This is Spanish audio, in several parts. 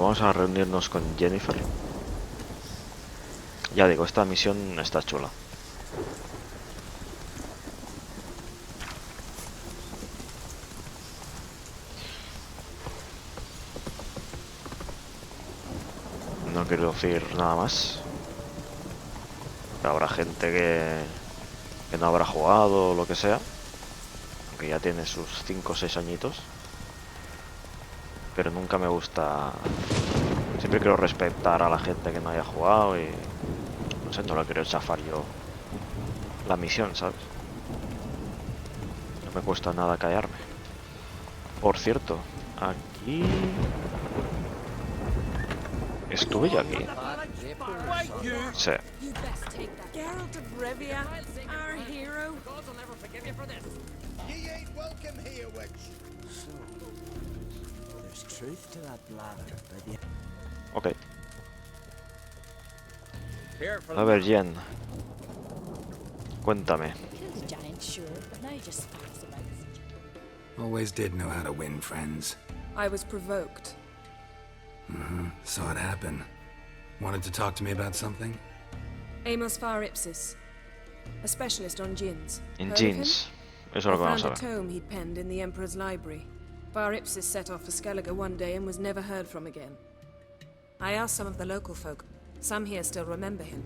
Vamos a reunirnos con Yennefer. Ya digo, esta misión está chula. No quiero decir nada más. Habrá gente que no habrá jugado o lo que sea, aunque ya tiene sus 5 o 6 añitos. Pero nunca me gusta. Siempre quiero respetar a la gente que no haya jugado y no sé, no lo quiero chafar yo la misión, ¿sabes? No me cuesta nada callarme. Por cierto, aquí estuve yo aquí. Sí. Geralt de Rivia, our hero. Ye ain't welcome here, witch. So, there's truth to that blather, but yeah. Ok. A ver, Jen. Cuéntame. Killed a giant, sure, but now you just sparks about. Always did know how to win friends. I was provoked. Saw it happen. Wanted to talk to me about something? Amos Far Ipsis, a specialist on djinns. En Heard of him? jeans. Eso I es lo que vamos found a a ver. tome he'd penned in the Emperor's library. Far Ipsis set off for Skellige one day and was never heard from again. I asked some of the local folk. Some here still remember him.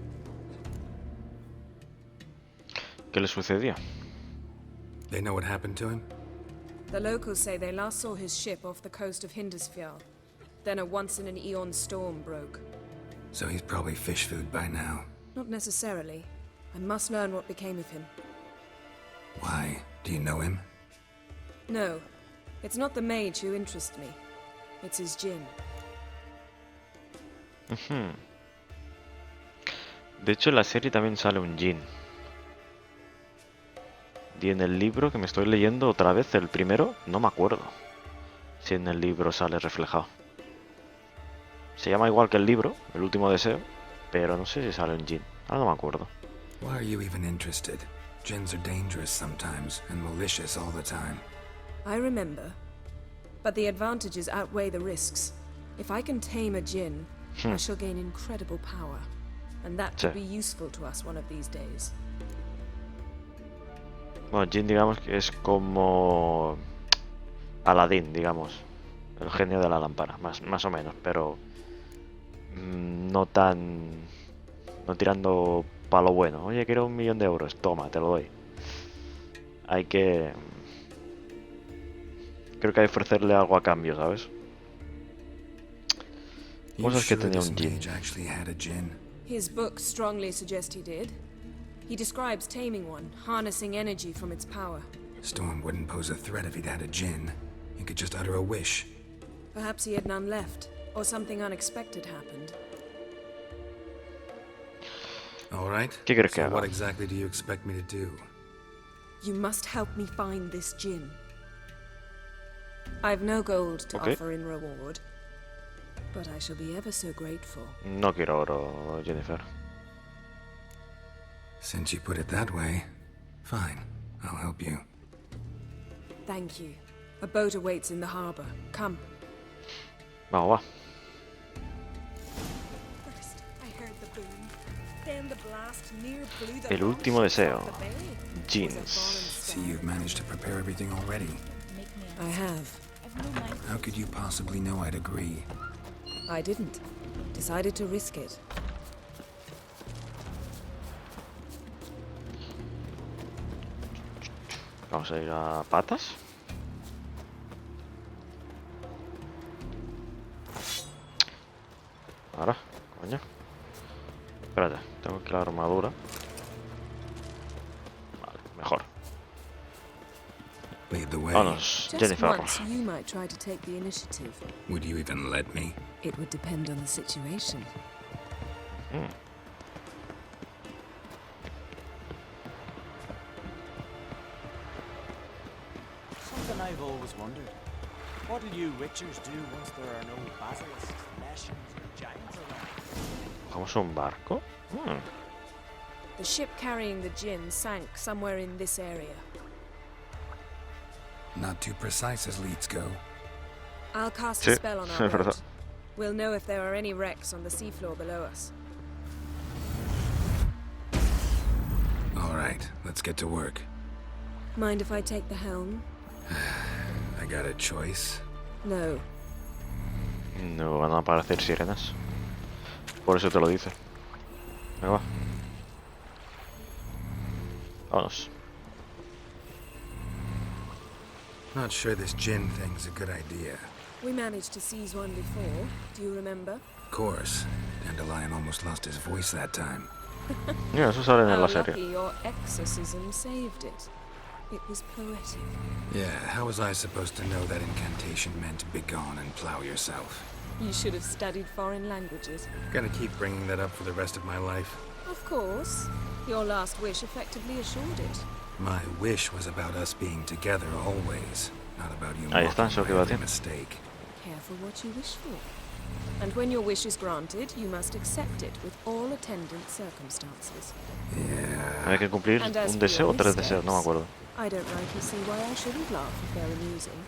¿Qué le sucedió? They know what happened to him? The locals say they last saw his ship off the coast of Hindisfjall. Then a once-in-an-eon storm broke. So he's probably fish food by now. Not necessarily. I must learn what became of him. Why? Do you know him? No, it's not the mage who interests me. It's his djinn. De hecho, en la serie también sale un djinn. Y en el libro que me estoy leyendo otra vez, el primero, no me acuerdo si en el libro sale reflejado. Se llama igual que el libro, el último deseo, pero no sé si sale un djinn. Ahora no me acuerdo. Why are you even interested? Jinns are dangerous sometimes, and malicious all the time. I remember. But the advantages outweigh the risks. If I can tame a djinn, I shall gain incredible power. And that could be useful to us one of these days. Bueno, djinn digamos que es como Aladín, digamos. El genio de la lámpara, más o menos, pero no tan... no tirando palo bueno. Oye, quiero 1.000.000 de euros. Toma, te lo doy. Hay que... creo que hay que ofrecerle algo a cambio, ¿sabes? Cosas que tenía un djinn. His books strongly suggest he did. He describes taming one, harnessing energy from its power. Storm wouldn't pose a threat if he'd had a djinn. He could just utter a wish. Perhaps he had none left, or something unexpected happened. All right. ¿Qué crees que So haga? what exactly do you expect me to do? You must help me find this djinn. I've no gold to Okay. offer in reward, but I shall be ever so grateful. No quiero oro, Yennefer. Since you put it that way, fine. I'll help you. Thank you. A boat awaits in the harbor. Come. Vamos, va. First, I heard the boom. Then the blast near blew the El último deseo. off the bay. Jeans. See, you've managed to prepare everything already. Make me I have. I've no mind. How could you possibly know I'd agree? I didn't. Decided to risk it. Vamos a ir a patas. Ahora, coño. Espérate, tengo aquí la armadura. Vale, mejor. Lead the way. Vámonos, Just Yennefer. once, you might try to take the initiative. Would you even let me? It would depend on the situation. Something I've always wondered. What'll you witchers do once there are no basilisks, leshens, or giants around? ¿Cogemos un barco? The ship carrying the djinn sank somewhere in this area. Not too precise as leads go. I'll cast Sí, a spell on es our verdad. boat. We'll know if there are any wrecks on the seafloor below us. All right, let's get to work. Mind if I take the helm? I got a choice. No. No van a aparecer sirenas. Por eso te lo dice. Venga, va. Vámonos. Not sure this gin thing's a good idea. We managed to seize one before. Do you remember? Of course. Dandelion almost lost his voice that time. Mira, eso sale en How la lucky serie. your exorcism saved it. It was poetic. Yeah, how was I supposed to know that incantation meant begone and plow yourself? You should have studied foreign languages. Gonna keep bringing that up for the rest of my life. Of course. Your last wish effectively assured it. My wish was about us being together always, not about you Ahí está, mocking eso que my iba a every decir. mistake. Careful what you wish for. And when your wish is granted, you must accept it with all attendant circumstances. Yeah. Hay que cumplir And as un for deseo o your 3 deseos, no me missteps, acuerdo. I don't rightly see why I shouldn't laugh if they're amusing.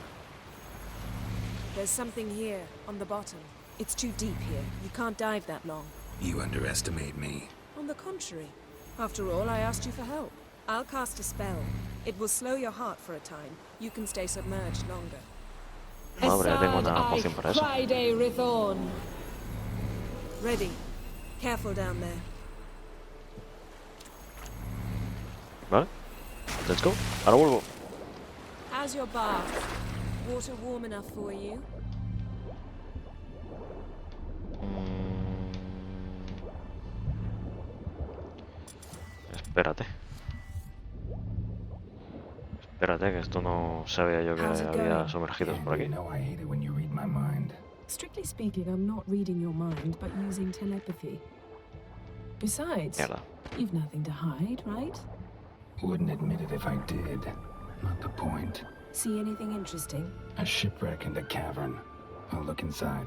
There's something here, on the bottom. It's too deep here. You can't dive that long. You underestimate me. On the contrary. After all, I asked you for help. I'll cast a spell. It will slow your heart for a time. You can stay submerged longer. Madre, ya tengo una poción para eso. Ready. Careful down there. Vale. Let's go. Ahora vuelvo. How's your bath? Water warm enough for you? Espérate. Espérate, que esto no sabía yo que How's it había going? sumergidos por aquí. You know I hate it when you read my mind. Strictly speaking, I'm not reading your mind, but using telepathy. Besides, Mierda. you've nothing to hide, right? Wouldn't admit it if I did. Not the point. See anything interesting? A shipwreck and a cavern. I'll look inside.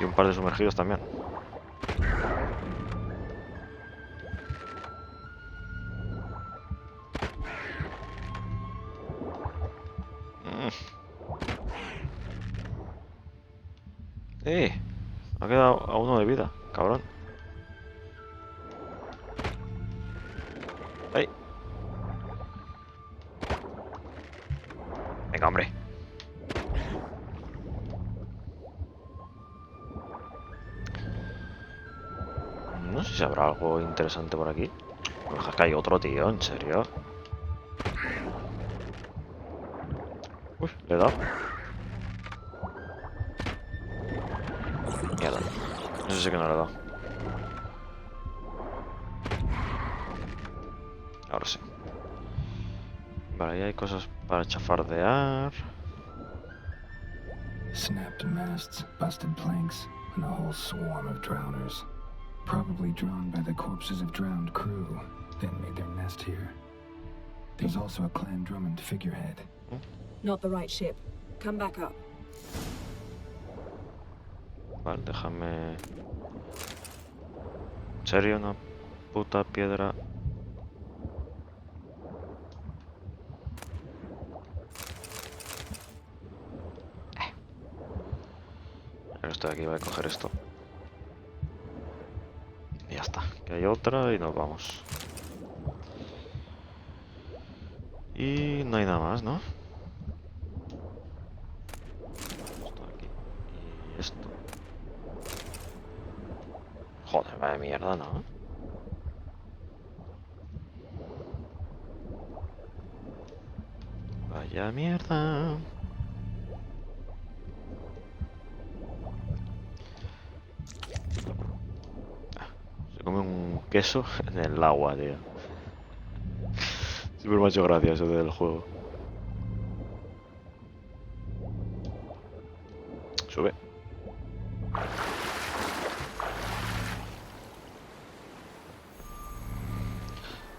Y un par de sumergidos también. Me ha quedado a uno de vida, cabrón. ¡Ay! Venga, hombre. No sé si habrá algo interesante por aquí. Es que hay otro tío, ¿en serio? Uy, le he dado. Mierda. Eso sí que no le he dado. Ahora sí. Vale, ahí hay cosas para chafardear. Snapped masts, busted planks, and a whole swarm of drowners. Probably drawn by the corpses of drowned crew, then made their nest here. There's also a Clan Drummond figurehead. Not the right ship. Come back up. Vale, déjame... ¿En serio? Una puta piedra... Estoy aquí, voy a coger esto. Y ya está. Que hay otra y nos vamos. Y no hay nada más, ¿no? Esto aquí. Y esto. Joder, vaya mierda, ¿no? Vaya mierda. Se come un queso en el agua, tío. Siempre me ha hecho gracia eso del juego. Sube.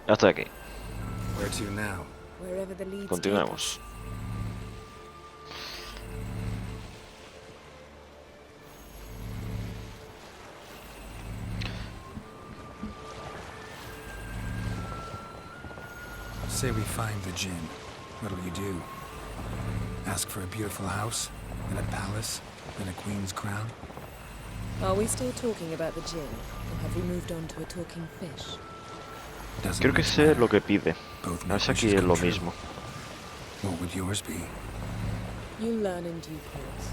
Ya estoy aquí. Where to now? Wherever the leads take us. Continuemos. Say we find the gin. What'll you do? Ask for a beautiful house, then a palace, then a queen's crown. Are we still talking about the djinn, or have we moved on to a talking fish? Creo que sé lo que pide. Both A ver si make aquí wishes es come lo true. mismo. What would yours be? You'll learn in due course.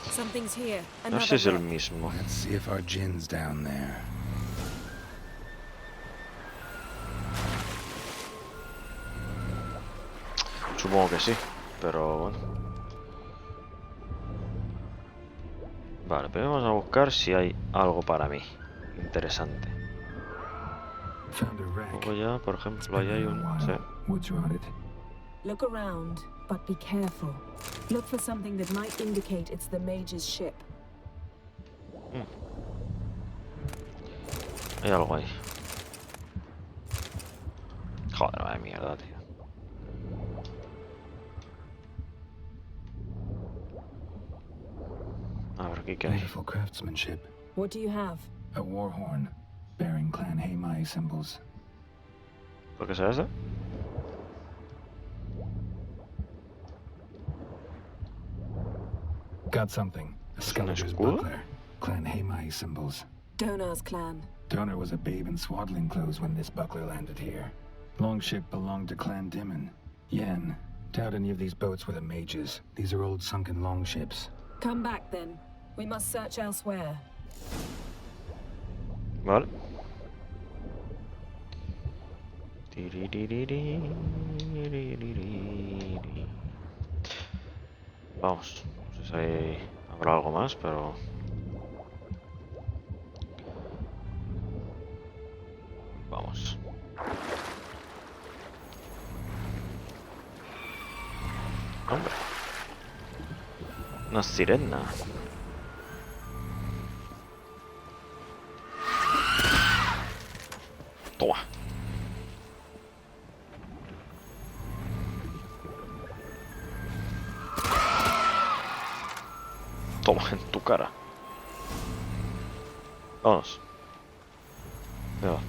Something's here. No sé si es el mismo. Let's see if our djinn's down there. Supongo que sí, pero bueno. Vale, pero vamos a buscar si hay algo para mí interesante. Found a wreck. Luego ya, por ejemplo, ahí hay un... Sí. What's rotted? Look around, but be careful. Look for something that might indicate it's the mage's ship. Hay algo ahí. Joder, vaya mierda, tío. A ver, ¿aquí qué hay? Beautiful craftsmanship. What do you have? A war horn, bearing Clan Haemai symbols. ¿Por qué será ese? Got something. A Skellige's escudo? buckler. Clan Haemai symbols. Donar's clan. Donor was a babe in swaddling clothes when this buckler landed here. Longship belonged to Clan Dimon. Yen, doubt any of these boats were the mages. These are old sunken longships. Come back then. We must search elsewhere. Vale. Vamos. No sé si habrá algo más, pero... Vamos. Hombre. Una sirena. Toma. Toma, en tu cara. Vamos. Venga.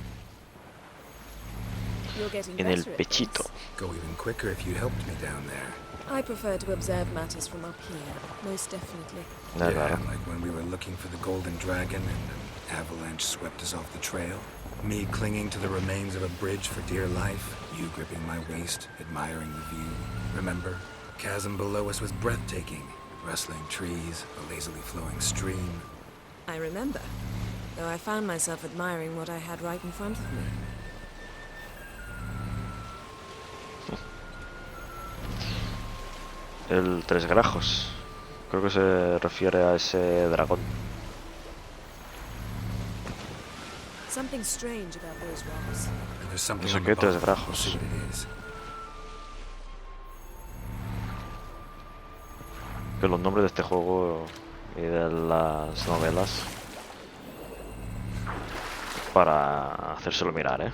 You're getting En el better at pechito. this. Go even quicker if you'd helped me down there. I prefer to observe matters from up here, most definitely. Ya, claro. Like when we were looking for the golden dragon and an avalanche swept us off the trail. Me clinging to the remains of a bridge for dear life. You gripping my waist, admiring the view. Remember? Chasm below us was breathtaking. Rustling trees, a lazily flowing stream. I remember, though I found myself admiring what I had right in front of me. El tres grajos. Creo que se refiere a ese dragón. Something strange about those rocks. And there's something Eso on que the tres bottom. grajos. We'll see what it is. Que los nombres de este juego y de las novelas para hacérselo mirar, ¿eh?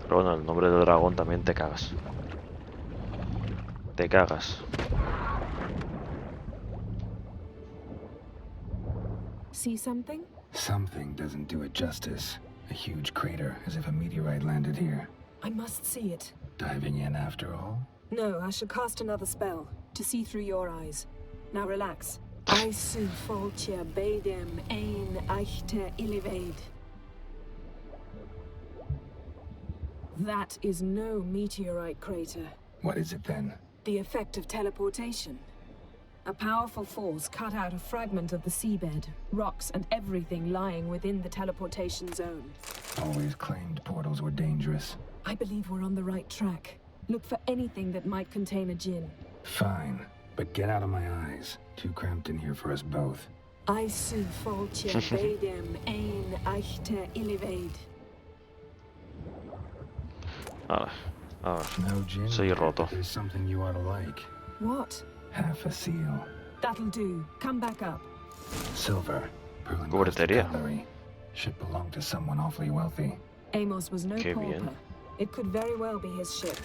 Pero bueno, el nombre del dragón también te cagas. Te cagas. See something? Something doesn't do it justice. A huge crater, as if a meteorite landed here. I must see it. Diving in after all? No, I shall cast another spell to see through your eyes. Now relax. I su foltia bedem ein eichte illivaid. That is no meteorite crater. What is it then? The effect of teleportation. A powerful force cut out a fragment of the seabed, rocks and everything lying within the teleportation zone. Always claimed portals were dangerous. I believe we're on the right track. Look for anything that might contain a djinn. Fine, but get out of my eyes. Too cramped in here for us both. I su foltia bedem ein eichte illivaid. Vale, a ver. No gin. Soy roto. There's something you ought to like. What? Half a seal. That'll do. Come back up. Silver. Pearl and Cobertería. cutlery. Should belong to someone awfully wealthy. Amos was no Qué pauper. bien. It could very well be his ship.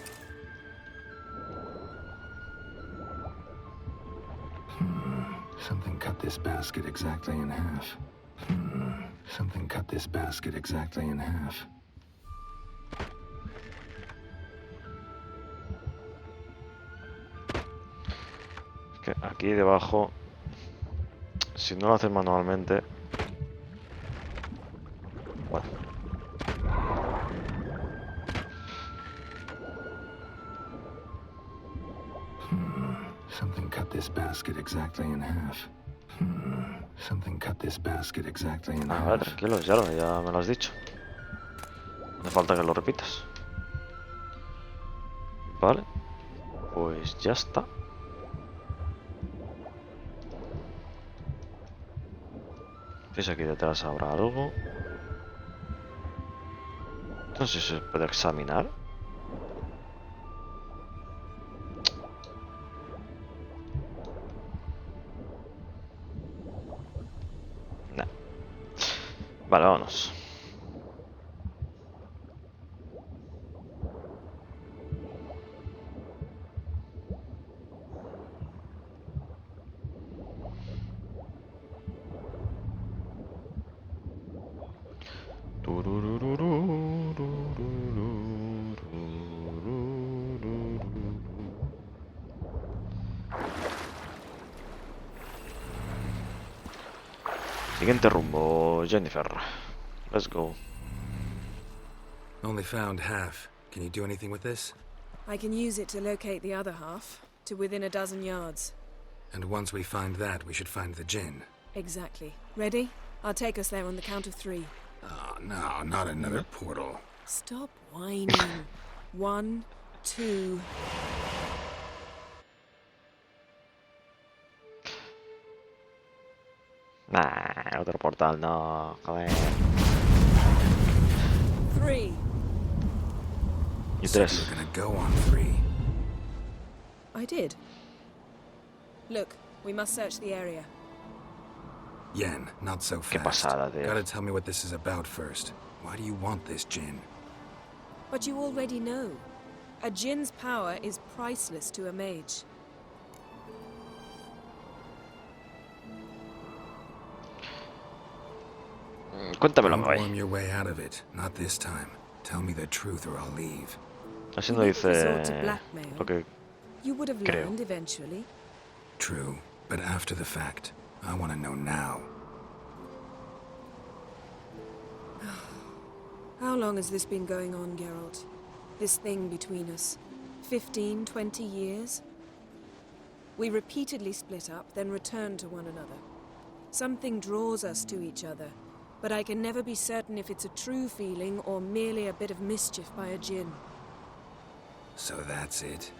Something cut this basket exactly in half. Something cut this basket exactly in half. Que aquí debajo, si no lo haces manualmente, bueno, Something cut this basket exactly in half. Something cut this basket exactly in vale, half. tranquilo, ya me lo has dicho. No hace falta que lo repitas. Vale, pues ya está. ¿Ves aquí detrás habrá algo? No sé si se puede examinar. Nah. Vale, vámonos. Siguiente rumbo, Yennefer. Let's go. Only found half. Can you do anything with this? I can use it to locate the other half, to within a dozen yards. And once we find that, we should find the djinn. Exactly. Ready? I'll take us there on the count of 3. Oh, no, not another portal. Stop whining. 1, 2... Nah, otro portal, no, joder. 3. Y Said 3. you were gonna go on 3. I did. Look, we must search the area. Yen, not so Qué fast. pasada, tío. Gotta tell me what this is about first. Why do you want this djinn? But you already know. A djinn's power is priceless to a mage. Cuéntamelo, Don't güey. worm your way out of it. Not this time. Tell me the truth or I'll leave. Así no You didn't resort dice to blackmail. lo que... You would have Creo. learned eventually. True, but after the fact. I want to know now. How long has this been going on, Geralt? This thing between us? 15, 20 years? We repeatedly split up, then returned to one another. Something draws us to each other, but I can never be certain if it's a true feeling or merely a bit of mischief by a djinn. So that's it?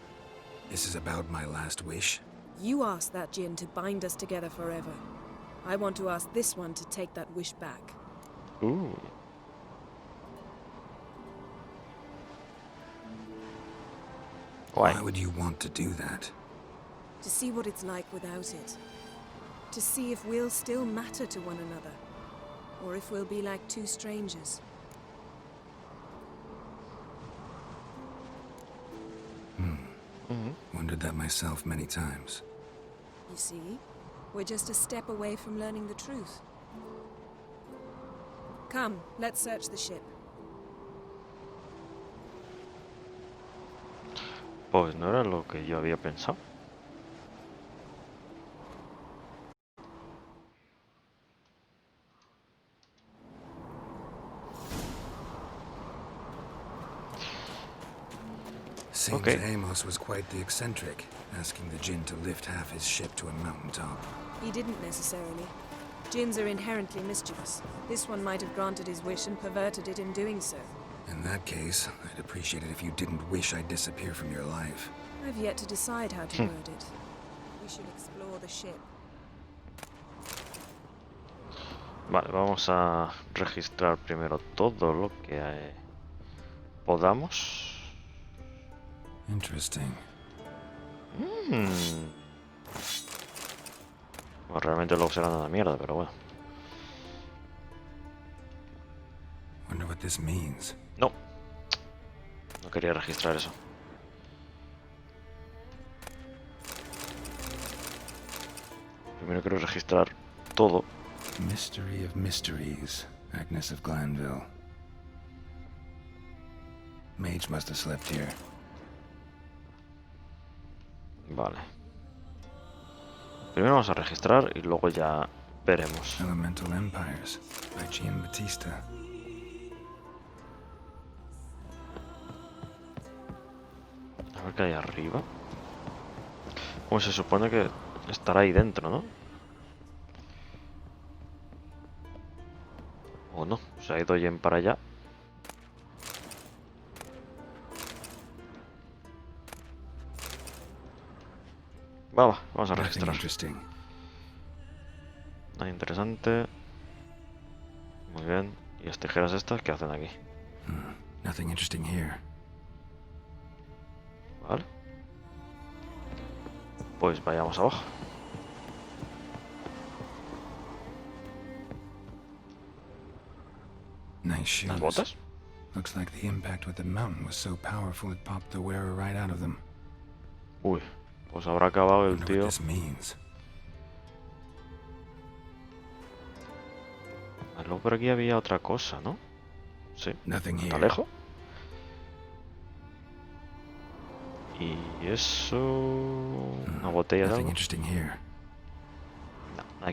This is about my last wish? You asked that djinn to bind us together forever. I want to ask this one to take that wish back. Ooh. Why? Why would you want to do that? To see what it's like without it. To see if we'll still matter to one another. Or if we'll be like two strangers. Wondered that myself many times. You see, we're just a step away from learning the truth. Come, let's search the ship. Pues no era lo que yo había pensado. Seems Okay. Amos was quite the eccentric, asking the djinn to lift half his ship to a mountaintop. He didn't necessarily. Djinns are inherently mischievous. This one might have granted his wish and perverted it in doing so. In that case, I'd appreciate it if you didn't wish I'd disappear from your life. I've yet to decide how to word it. We should explore the ship. Vale, vamos a registrar primero todo lo que podamos. Interesting. Bueno, realmente luego será una mierda, pero bueno. Wonder what this means. No. No quería registrar eso. Primero quiero registrar todo. Mystery of mysteries, Agnes of Glanville. Mage must have slept here. Vale. Primero vamos a registrar y luego ya veremos. Elemental Empires, by Giambattista. A ver qué hay arriba. Pues se supone que estará ahí dentro, ¿no? O no, se ha ido Yen para allá. Vamos a Nothing registrar. interesting. Nada interesante. Muy bien. ¿Y las tijeras estas qué hacen aquí? Nothing interesting here. Vale. Pues vayamos abajo. Nice shoes. ¿Las botas? Looks like the impact with the mountain was so powerful it popped the wearer right out of them. Uy, pues habrá acabado el Wonder tío. what this means. Luego por aquí había otra cosa, ¿no? Sí. Nothing here. ¿Alejo? Y eso... Una botella de Nothing algo. interesting here. No,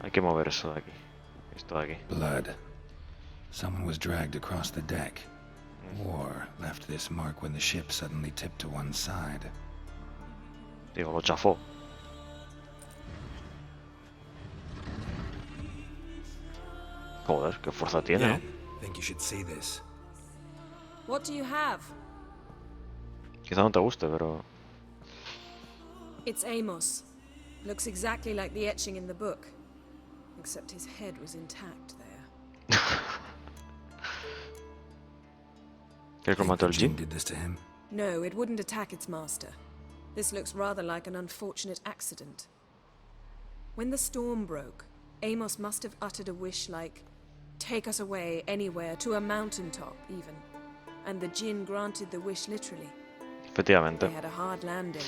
hay que mover eso de aquí. Esto de aquí. Blood. Someone was dragged across the deck. War left this mark when the ship suddenly tipped to one side. Digo, lo chafó. Joder, qué fuerza tiene, ¿no? Think you should see this. What do you have? Quizá no te guste, pero... It's Amos. Looks exactly like the etching in the book. Except his head was intact there. ¿Quieres que mató el Jin Jin? did this to him. No, it wouldn't attack its master. This looks rather like an unfortunate accident. When the storm broke, Amos must have uttered a wish like, "Take us away, anywhere, to a mountaintop, even." And the Jinn granted the wish literally. Efectivamente. They had a hard landing.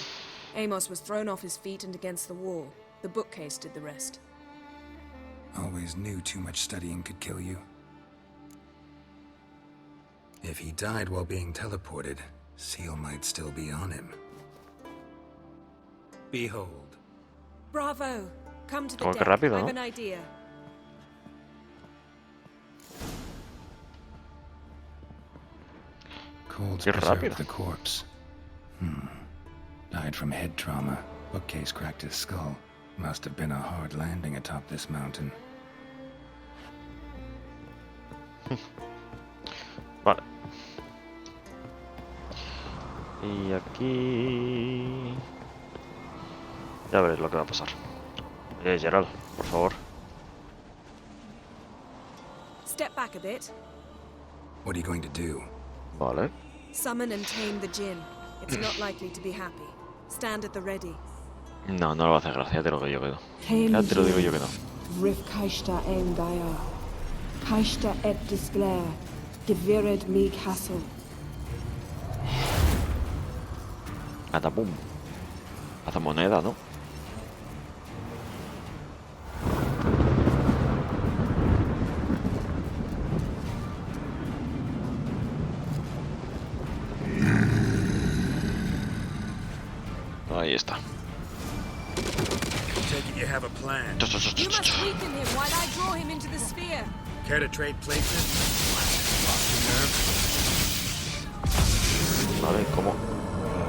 Amos was thrown off his feet and against the wall. The bookcase did the rest. Always knew too much studying could kill you. If he died while being teleported, Seal might still be on him. Behold. Bravo! Come to the Oh, qué deck. rápido, I've ¿no? an idea. Cold's Qué preserved rápido. the corpse. Died from head trauma. Bookcase cracked his skull. Must have been a hard landing atop this mountain. Vale. Y aquí... Ya veréis lo que va a pasar. Geralt, por favor. Step back a bit. What are you going to do? Vale. Summon and tame the Jinn. It's not likely to be happy. Stand at the ready. No, no le va a hacer gracia, ya te lo digo yo que no. Ya te lo digo yo que no. Rif Kaishta Engaya. Kaishta et Disclair. Devired me castle. Catapum. Hace moneda, ¿no? Ahí está. Take it you have a plan. You must weaken him while I draw him into the sphere. Care to trade places? Vale, ¿cómo?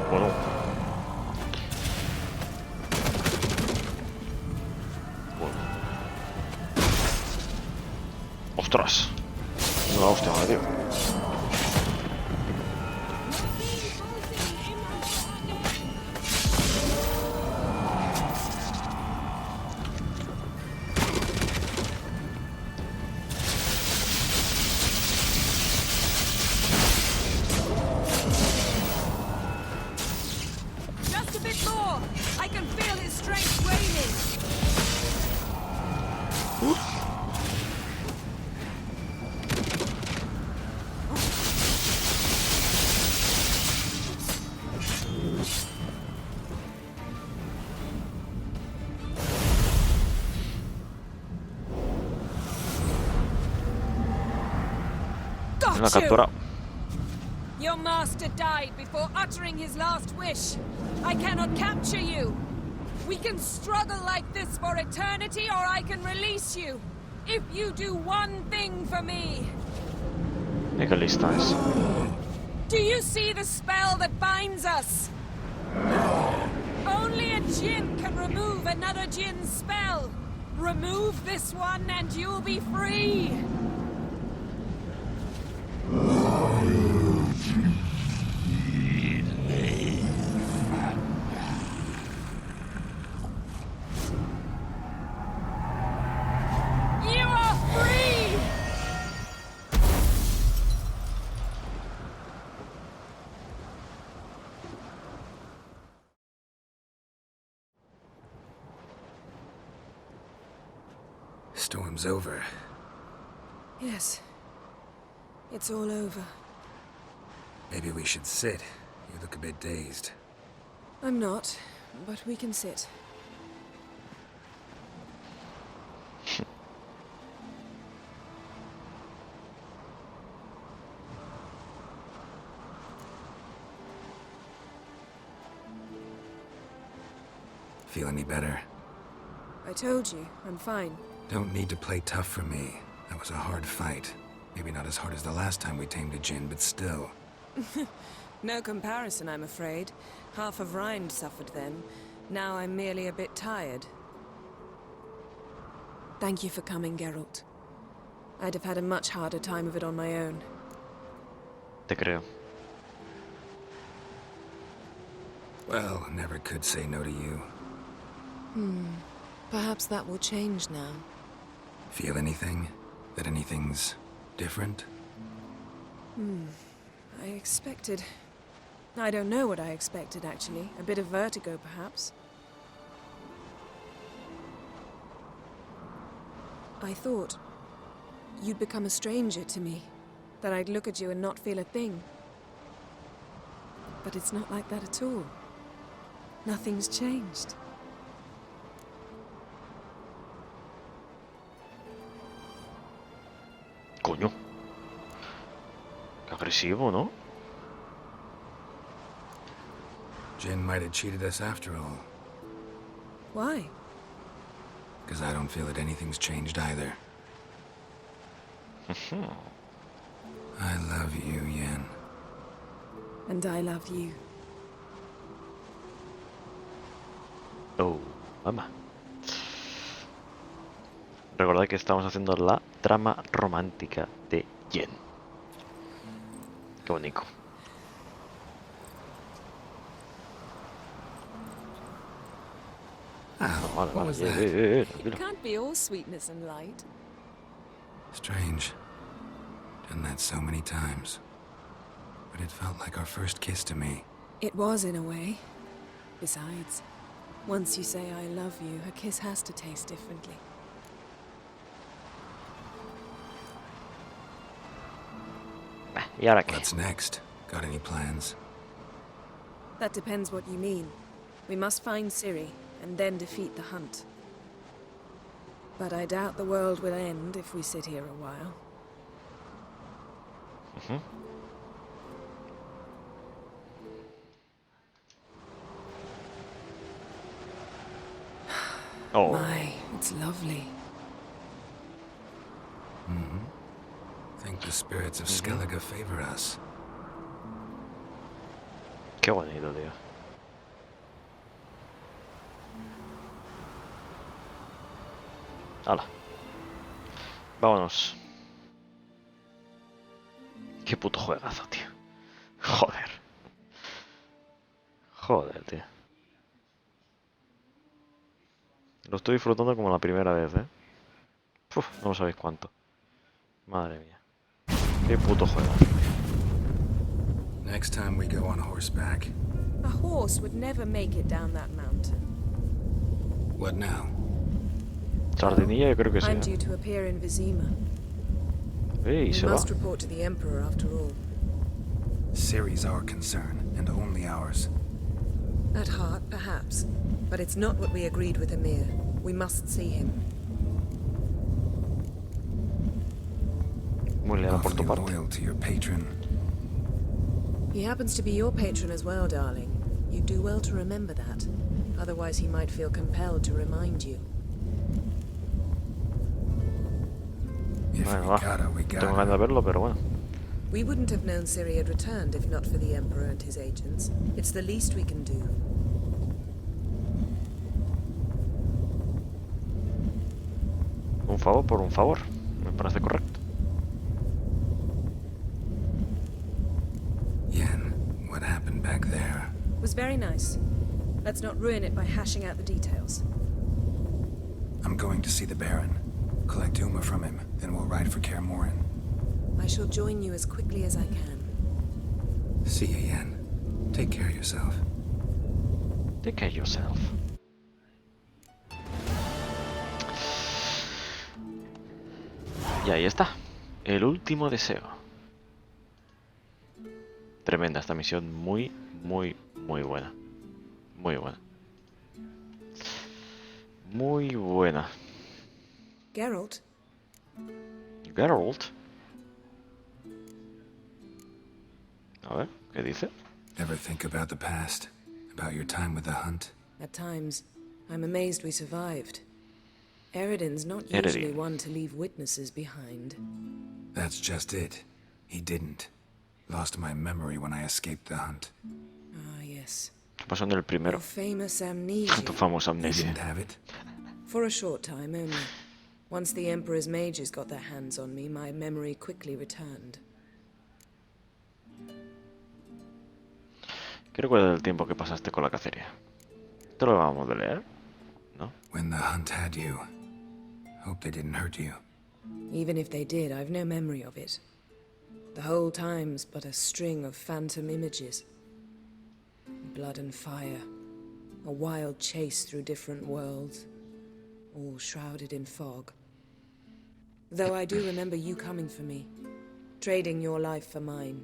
Bueno. Bueno. ¡Ostras! Una hostia, tío. Just a bit more. I can feel his strength waning. La captura. Your master died before uttering his last wish. I cannot capture you. We can struggle like this for eternity, or I can release you. If you do one thing for me. Qué lista es. Do you see the spell that binds us? Only a djinn can remove another djinn's spell. Remove this one and you'll be free. You are free! Storm's over. Yes. It's all over. Maybe we should sit. You look a bit dazed. I'm not, but we can sit. Feel any better? I told you, I'm fine. Don't need to play tough for me. That was a hard fight. Maybe not as hard as the last time we tamed a djinn, but still. No comparison, I'm afraid. Half of Rind suffered then. Now I'm merely a bit tired. Thank you for coming, Geralt. I'd have had a much harder time of it on my own. Te creo. Well, never could say no to you. Perhaps that will change now. Feel anything? That anything's different? I expected... I don't know what I expected, actually. A bit of vertigo, perhaps. I thought you'd become a stranger to me. That I'd look at you and not feel a thing. But it's not like that at all. Nothing's changed. Coño. Qué agresivo, ¿no? Jinn might have cheated us after all. Why? Because I don't feel that anything's changed either. I love you, Yen. And I love you. Oh, mamá. Recordad que estamos haciendo la trama romántica de Yen. Qué bonito. Vale, What vale. was that? It Tranquilo. can't be all sweetness and light. Strange. Done that so many times. But it felt like our first kiss to me. It was, in a way. Besides, once you say I love you, a kiss has to taste differently. ¿Y ahora qué? What's next? Got any plans? That depends what you mean. We must find Ciri, and then defeat the hunt. But I doubt the world will end if we sit here a while. Oh, My, it's lovely. Think the spirits of Skellige favor us. qué bonito, tío. Hala. Vámonos. Qué puto juegazo, tío. Joder. Joder, tío. Lo estoy disfrutando como la primera vez, ¿eh? Uf, no sabéis cuánto. Madre mía. Qué puto juegazo. Next time we go on horseback. A horse would never make it down that mountain. What now? Sardinilla yo creo que sí. I'm due to appear in Vizima. Y We se va. must report to the Emperor after all. Ciri's our concern, and only ours. At heart, perhaps. But it's not what we agreed with Emir. We must see him. Muy leal por tu Awfully parte. loyal to your patron. He happens to be your patron as well, darling. You do well to remember that. Otherwise, he might feel compelled to remind you. If Bueno, we va. gotta, we Tengo ganas de gotta. verlo, pero bueno. We wouldn't have known Ciri had returned if not for the Emperor and his agents. It's the least we can do. Un favor por un favor. Me parece correcto. Yen, what happened back there? Was very nice. Let's not ruin it by hashing out the details. I'm going to see the Baron. Collect Uma from him, then we'll ride for Kaer Morhen. I shall join you as quickly as I can. See you, Yen. Take care of yourself. Take care of yourself. Y ahí está. El último deseo. Tremenda esta misión. Muy, muy, muy buena. Muy buena. Muy buena. Geralt, Geralt. A ver, ¿qué dice? Ever think about the past? About your time with the hunt? at times, I'm amazed we survived. Eridan's not Eredin. usually one to leave witnesses behind. That's just it. He didn't. Lost my memory when I escaped the hunt. Ah, yes. ¿Qué pasó en el Your primero? famous amnesia. Tu famosa You amnesia. didn't have it? For a short time only. Once the Emperor's mages got their hands on me, my memory quickly returned. ¿Qué recuerdas del tiempo que pasaste con la cacería? ¿Te lo acabamos de leer? ¿No? When the hunt had you. Hope they didn't hurt you. Even if they did, I've no memory of it. The whole time's but a string of phantom images. Blood and fire. A wild chase through different worlds. All shrouded in fog. Though I do remember you coming for me. Trading your life for mine.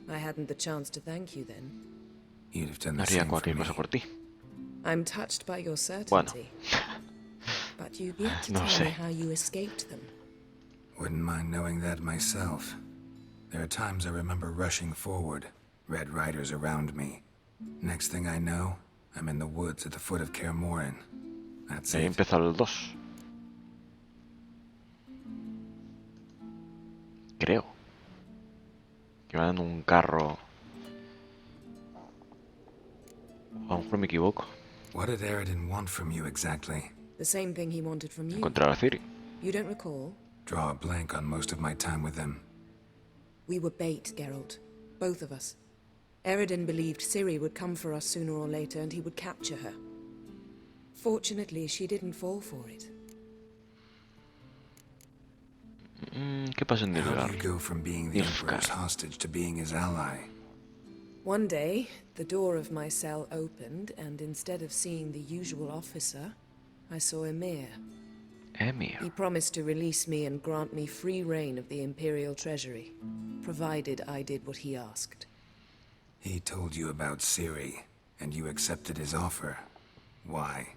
I hadn't the chance to thank you then. You'd have done the Haría same for cualquier me. cosa por ti. I'm touched by your Bueno. certainty. But you've yet to No tell sé. me how you escaped them. Wouldn't mind knowing that myself. There are times I remember rushing forward, red riders around me. Next thing I know, I'm in the woods at the foot of Kaer Morhen. That's Ahí it. empieza el 2. Creo. Que van en un carro. A lo mejor me equivoco. What did Eridan want from you exactly? The same thing he wanted from you. Encontrar a Ciri. You don't recall? Draw a blank on most of my time with them. We were bait, Geralt. Both of us. Eridan believed Ciri would come for us sooner or later and he would capture her. Fortunately, she didn't fall for it. ¿Qué pasa en How do Nilgar? you go from being the Nilfgaard. Emperor's hostage to being his ally? One day, the door of my cell opened, and instead of seeing the usual officer, I saw Emir. Emir. He promised to release me and grant me free reign of the Imperial Treasury, provided I did what he asked. He told you about Ciri, and you accepted his offer. Why?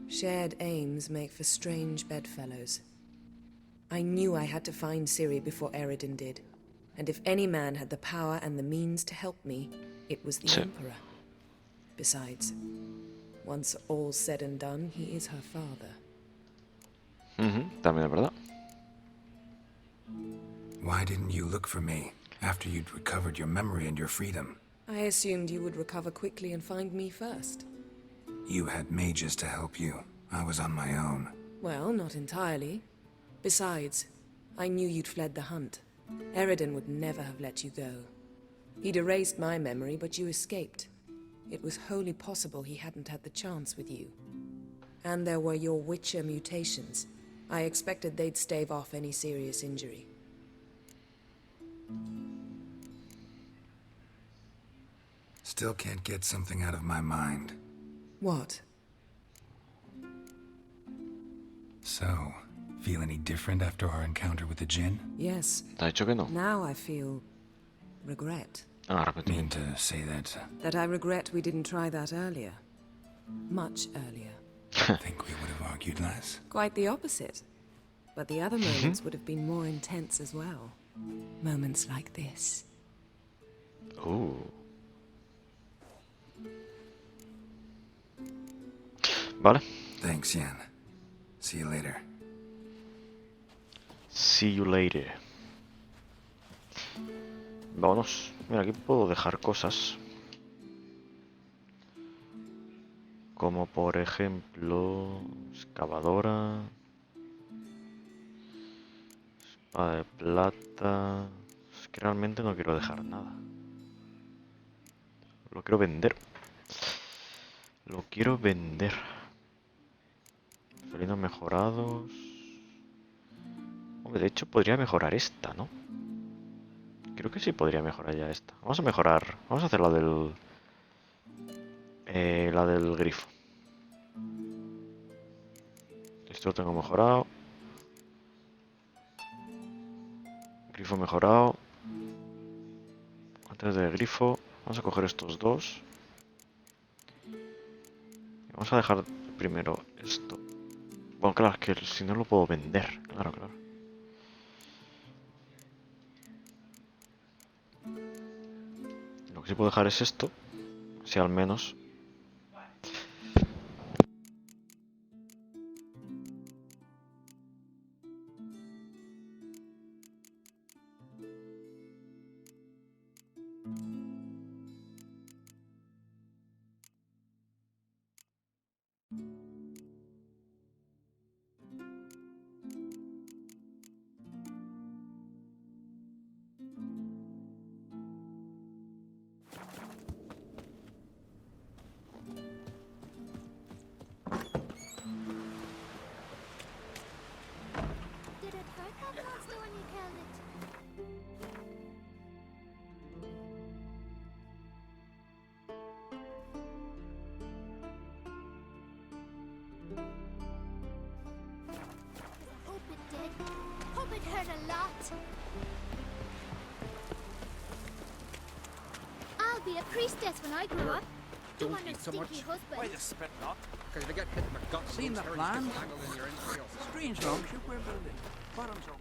Shared aims make for strange bedfellows. I knew I had to find Ciri before Eridan did, and if any man had the power and the means to help me, it was the Sí. Emperor. Besides, once all's said and done, he is her father. También es verdad. Why didn't you look for me after you'd recovered your memory and your freedom? I assumed you would recover quickly and find me first. You had mages to help you. I was on my own. Well, not entirely. Besides, I knew you'd fled the hunt. Eridan would never have let you go. He'd erased my memory, but you escaped. It was wholly possible he hadn't had the chance with you. And there were your Witcher mutations. I expected they'd stave off any serious injury. Still can't get something out of my mind. What? So, feel any different after our encounter with the Jinn? Yes. ¿Te ha dicho que no? Now I feel regret. Ah, Mean arrepentimiento. to say that That I regret we didn't try that earlier. Much earlier. I think we would have argued less. Quite the opposite. But the other moments would have been more intense as well. Moments like this. Vale. Thanks, Yen. See you later. See you later. Vámonos. Mira, aquí puedo dejar cosas. Como por ejemplo... excavadora. Espada de plata... Es que realmente no quiero dejar nada. Lo quiero vender. Lo quiero vender. Felinos mejorados... Hombre, de hecho podría mejorar esta, ¿no? Creo que sí podría mejorar ya esta. Vamos a mejorar... Vamos a hacer la del... la del grifo. Esto lo tengo mejorado. Grifo mejorado. Antes del grifo, vamos a coger estos dos. Y vamos a dejar primero esto. Bueno, claro, es que si no lo puedo vender. Claro, claro. Lo que sí puedo dejar es esto. Si al menos... Did it hurt that monster when you killed it? Hope it did. Hope it hurt a lot. I'll be a priestess when I grow up. Don't want a eat so much. stinky husband. Why the spit not? Because if you get hit in the guts, Seen those the herrings plan? get tangled in your entrails. Strange longship we're building. Bottoms up.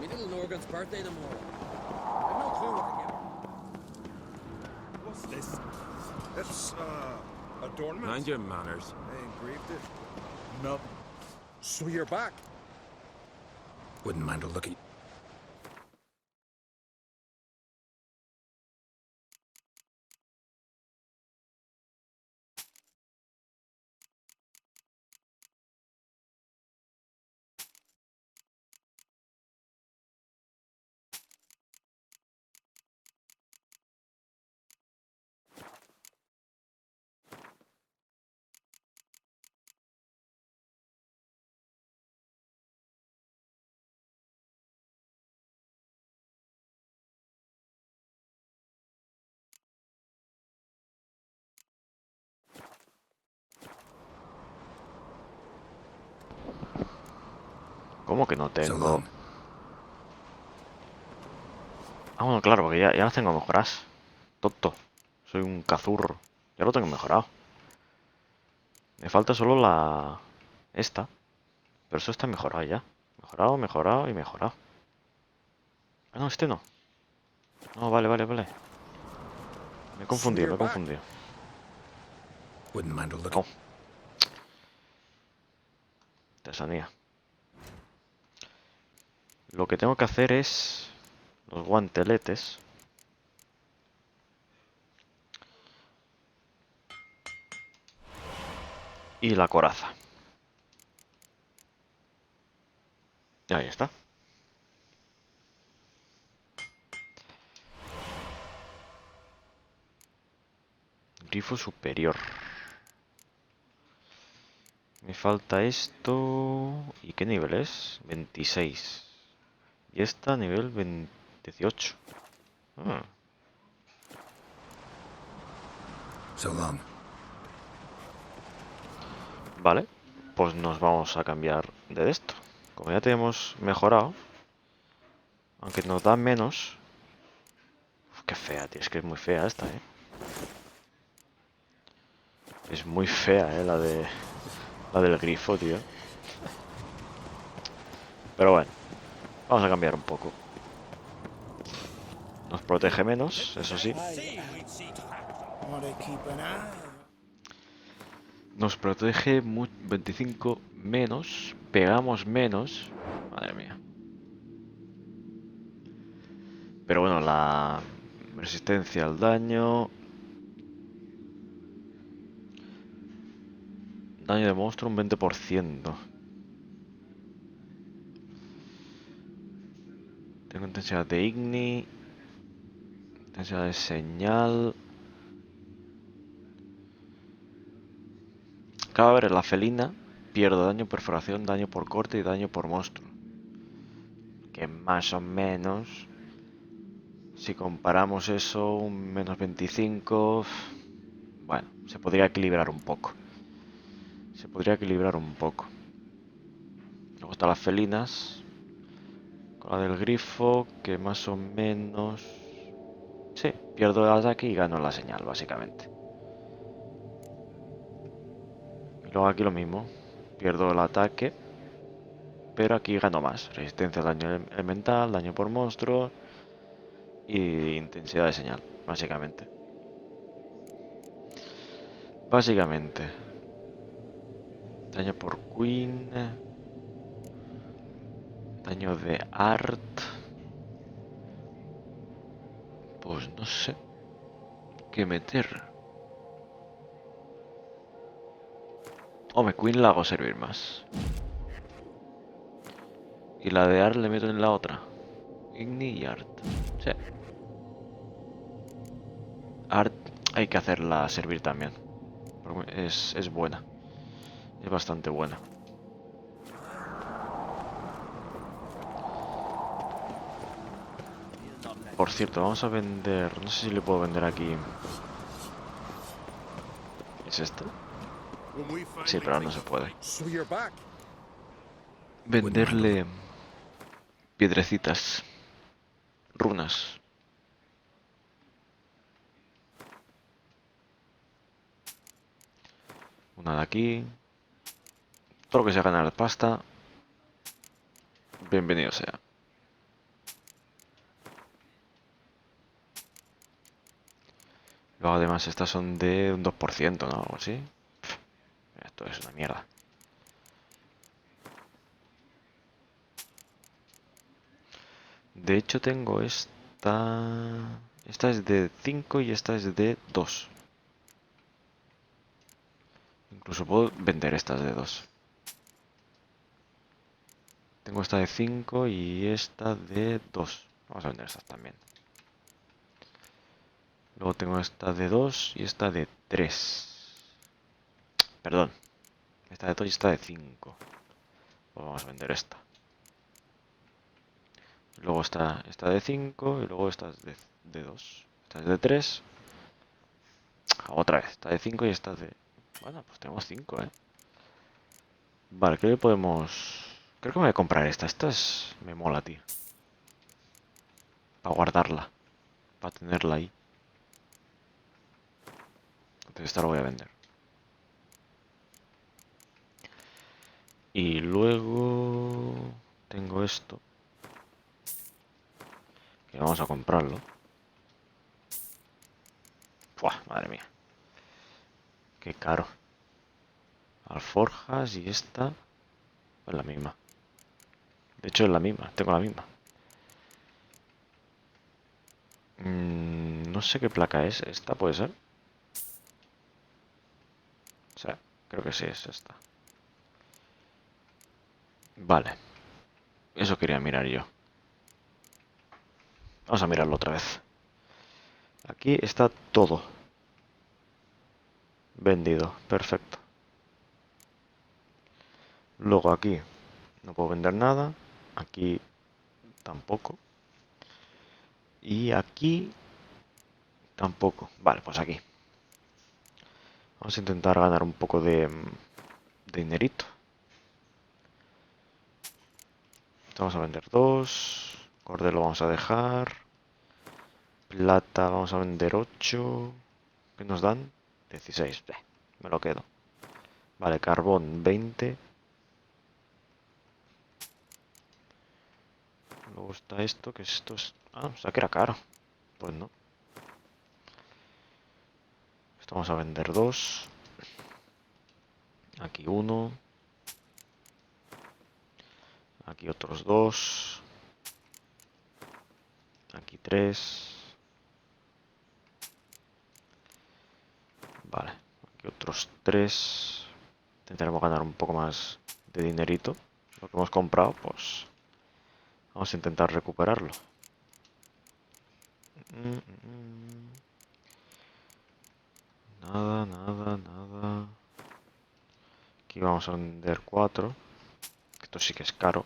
Me little Norgan's birthday tomorrow. I've no clue what to give her. What's this? It's, adornment. Mind your manners. They engraved it. No. So you're back. Wouldn't mind a looky. ¿Cómo que no So tengo? long. Ah, bueno, claro, porque ya las tengo mejoradas. Tonto. Soy un cazurro. Ya lo tengo mejorado. Me falta solo la... esta. Pero eso está mejorado ya. Mejorado, mejorado y mejorado. Ah, no, este no. No, vale. Me he confundido. Wouldn't mind a looky. No. Artesanía. Lo que tengo que hacer es... los guanteletes. Y la coraza. Y ahí está. Grifo superior. Me falta esto... ¿Y qué nivel es? 26. Y esta nivel 18. Ah. So long. Vale, pues nos vamos a cambiar de esto. como ya tenemos mejorado, aunque nos da menos. Uf, qué fea, tío, es que es muy fea esta, Es muy fea, la del grifo, tío. Pero bueno, vamos a cambiar un poco. Nos protege menos, eso sí. Nos protege 25 menos. Pegamos menos. Madre mía. Pero bueno, la resistencia al daño. Daño de monstruo un 20%. Tengo intensidad de igni. Intensidad de señal. Cada vez la felina pierdo daño, perforación, daño por corte y daño por monstruo. Que más o menos, si comparamos eso, un menos 25, bueno, se podría equilibrar un poco. Se podría equilibrar un poco. Luego están las felinas. Con la del grifo, que más o menos... Sí, pierdo el ataque y gano la señal, básicamente. Y luego aquí lo mismo. Pierdo el ataque, pero aquí gano más. Resistencia al daño elemental, daño por monstruo y intensidad de señal, básicamente. Daño por queen. Daño de art. Pues no sé qué meter. Hombre, queen la hago servir más. Y la de art le meto en la otra. Igni y art. Sí. Art hay que hacerla servir también. Porque es buena. Es bastante buena. Por cierto, vamos a vender... No sé si le puedo vender aquí. ¿Es este? Sí, pero ahora no se puede. Venderle piedrecitas. Runas. Una de aquí. Todo lo que sea ganar pasta. Bienvenido sea. Luego además estas son de un 2%, ¿no? Algo así. Esto es una mierda. De hecho tengo esta... Esta es de 5 y esta es de 2. Incluso puedo vender estas de 2. Tengo esta de 5 y esta de 2. Vamos a vender estas también. Luego tengo esta de 2 y esta de 3. Perdón. Esta de 2 y esta de 5. Pues vamos a vender esta. Luego está esta de 5 y luego esta es de 2. Esta es de 3. Otra vez, esta de 5 y esta de... Bueno, pues tenemos 5, Vale, creo que podemos... Creo que me voy a comprar esta. Esta es... Me mola, tío. Para guardarla. Para tenerla ahí. Entonces esta la voy a vender. Y luego... Tengo esto. Que vamos a comprarlo. ¡Buah! Madre mía. Qué caro. Alforjas y esta... Es la misma. De hecho es la misma. Tengo la misma. No sé qué placa es. ¿Esta puede ser? O sea, creo que sí es esta. Vale. Eso quería mirar yo. Vamos a mirarlo otra vez. Aquí está todo vendido. Perfecto. Luego aquí no puedo vender nada. Aquí tampoco. Y aquí tampoco. Vale, pues aquí. Vamos a intentar ganar un poco de dinerito. Vamos a vender 2. Cordel lo vamos a dejar. Plata vamos a vender 8. ¿Qué nos dan? 16. Me lo quedo. Vale, carbón 20. Luego está esto, que esto es... Ah, o sea que era caro. Pues no. Esto vamos a vender 2. Aquí 1. Aquí otros 2. Aquí 3. Vale, aquí otros 3. Intentaremos ganar un poco más de dinerito. Lo que hemos comprado, pues vamos a intentar recuperarlo. Nada, nada, nada. Aquí vamos a vender 4. Esto sí que es caro.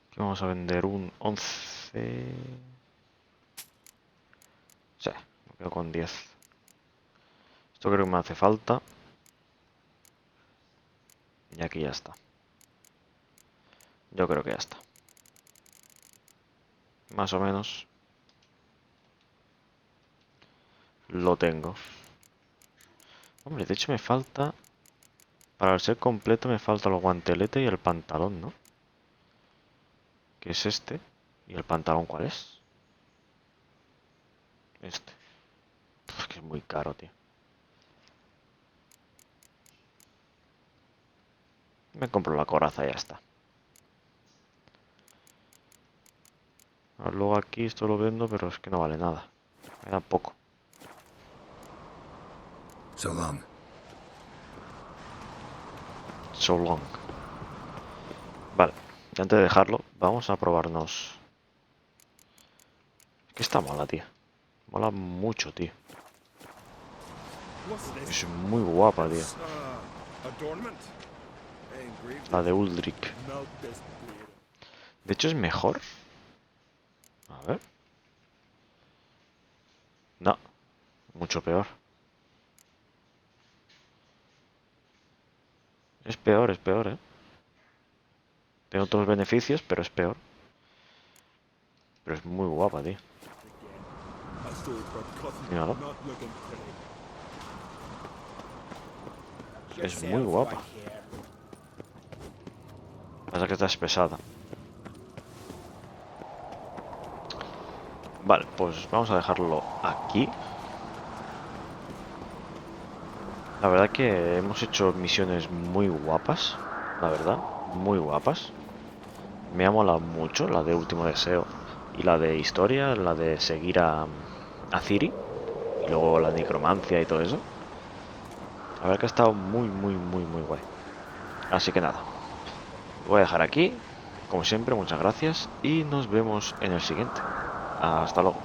Aquí vamos a vender un 11. Sí, me quedo con 10. Esto creo que me hace falta. Y aquí ya está. Yo creo que ya está. Más o menos. Lo tengo. Hombre, de hecho me falta... Para el set completo me falta el guantelete y el pantalón, ¿no? Que es este. ¿Y el pantalón cuál es? Este. Es que es muy caro, tío. Me compro la coraza y ya está. Ahora, luego aquí esto lo vendo, pero es que no vale nada. Me da poco. So long. So long. Vale, y antes de dejarlo, vamos a probarnos. Es que está mola, tío. Mola mucho, tío. Es muy guapa, tío. La de Uldrick. De hecho es mejor. A ver. No, mucho peor. Es peor, ¿eh? Tiene otros beneficios, pero es peor. Pero es muy guapa, tío. Míralo. Es muy guapa. Pasa que esta es pesada. Vale, pues vamos a dejarlo aquí. La verdad que hemos hecho misiones muy guapas. La verdad, muy guapas. Me ha molado mucho la de Último Deseo y la de Historia, la de seguir a Ciri y luego la necromancia y todo eso. La verdad que ha estado muy guay. Así que nada, lo voy a dejar aquí. Como siempre, muchas gracias y nos vemos en el siguiente. Hasta luego.